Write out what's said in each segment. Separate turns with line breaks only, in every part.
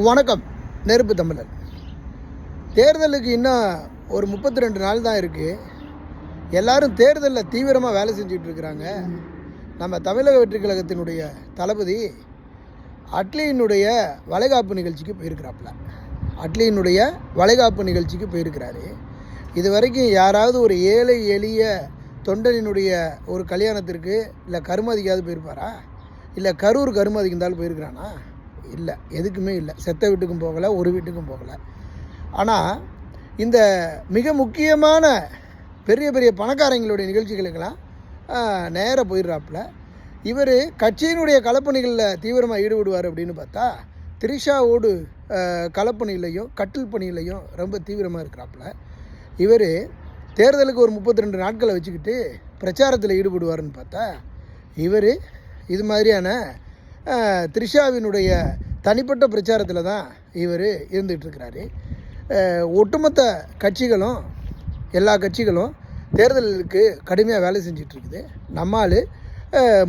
வணக்கம். நெருப்பு தமிழன். தேர்தலுக்கு இன்னும் ஒரு 32 நாள் தான் இருக்குது. எல்லோரும் தேர்தலில் தீவிரமாக வேலை செஞ்சிட்ருக்கிறாங்க. நம்ம தமிழக வெற்றி கழகத்தினுடைய தளபதி அட்லியினுடைய வளைகாப்பு நிகழ்ச்சிக்கு போயிருக்கிறாரு. இது வரைக்கும் யாராவது ஒரு ஏழை எளிய தொண்டனினுடைய ஒரு கல்யாணத்திற்கு இல்லை கருமதிக்காவது போயிருப்பாரா? இல்லை கரூர் கருமதிக்கு இருந்தாலும் போயிருக்கிறானா? இல்லை, எதுக்குமே இல்லை. செத்த வீட்டுக்கும் போகலை, ஒரு வீட்டுக்கும் போகலை. ஆனால் இந்த மிக முக்கியமான பெரிய பெரிய பணக்காரங்களுடைய நிகழ்ச்சிகளுக்கெல்லாம் நேராக போயிடுறாப்புல. இவர் கட்சியினுடைய களப்பணிகளில் தீவிரமாக ஈடுபடுவார் அப்படின்னு பார்த்தா திரிஷாவோடு களப்பணியிலையும் கட்டில் பணியிலையும் ரொம்ப தீவிரமாக இருக்கிறாப்புல. இவர் தேர்தலுக்கு ஒரு 32 நாட்களை வச்சுக்கிட்டு பிரச்சாரத்தில் ஈடுபடுவார்னு பார்த்தா இவர் இது மாதிரியான த்ரிஷாவினுடைய தனிப்பட்ட பிரச்சாரத்தில் தான் இவர் இருந்துகிட்ருக்கிறாரு. ஒட்டுமொத்த கட்சிகளும் எல்லா கட்சிகளும் தேர்தலுக்கு கடுமையாக வேலை செஞ்சிட்ருக்குது. நம்மால்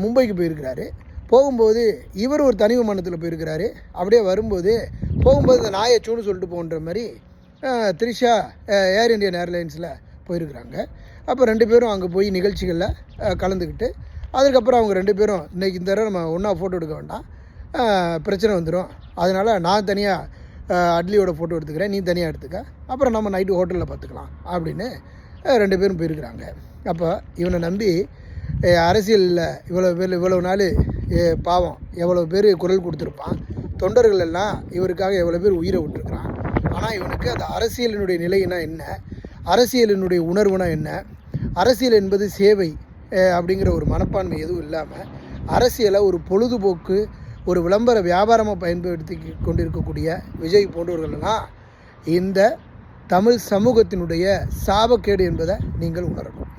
மும்பைக்கு போயிருக்கிறாரு. போகும்போது இவர் ஒரு தனி விமானத்தில் போயிருக்கிறாரு. அப்படியே போகும்போது இந்த நாயச்சூன்னு சொல்லிட்டு போன்ற மாதிரி த்ரிஷா ஏர் இண்டியன் ஏர்லைன்ஸில் போயிருக்கிறாங்க. அப்போ 2 பேரும் அங்கே போய் நிகழ்ச்சிகளில் கலந்துக்கிட்டு அதுக்கப்புறம் அவங்க 2 பேரும் இன்றைக்கி இந்த தடவை நம்ம ஒன்றா ஃபோட்டோ எடுக்க வேண்டாம், பிரச்சனை வந்துடும், அதனால் நான் தனியாக அட்லியோட ஃபோட்டோ எடுத்துக்கிறேன், நீ தனியாக எடுத்துக்க, அப்புறம் நம்ம நைட்டு ஹோட்டலில் பார்த்துக்கலாம் அப்படின்னு 2 பேரும் போயிருக்கிறாங்க. அப்போ இவனை நம்பி அரசியலில் இவ்வளோ நாள் பாவம் எவ்வளோ பேர் குரல் கொடுத்துருப்பான், தொண்டர்கள் எல்லாம் இவருக்காக எவ்வளோ பேர் உயிரை விட்டுருக்குறான். ஆனால் இவனுக்கு அந்த அரசியலினுடைய நிலைனா என்ன, அரசியலினுடைய உணர்வுனா என்ன, அரசியல் என்பது சேவை அப்படிங்கிற ஒரு மனப்பான்மை எதுவும் இல்லாமல் அரசியலை ஒரு பொழுதுபோக்கு, ஒரு விளம்பர வியாபாரமாக பயன்படுத்தி கொண்டிருக்கக்கூடிய விஜய் போன்றவர்கள்லாம் இந்த தமிழ் சமூகத்தினுடைய சாபக்கேடு என்பதை நீங்கள் உணரணும்.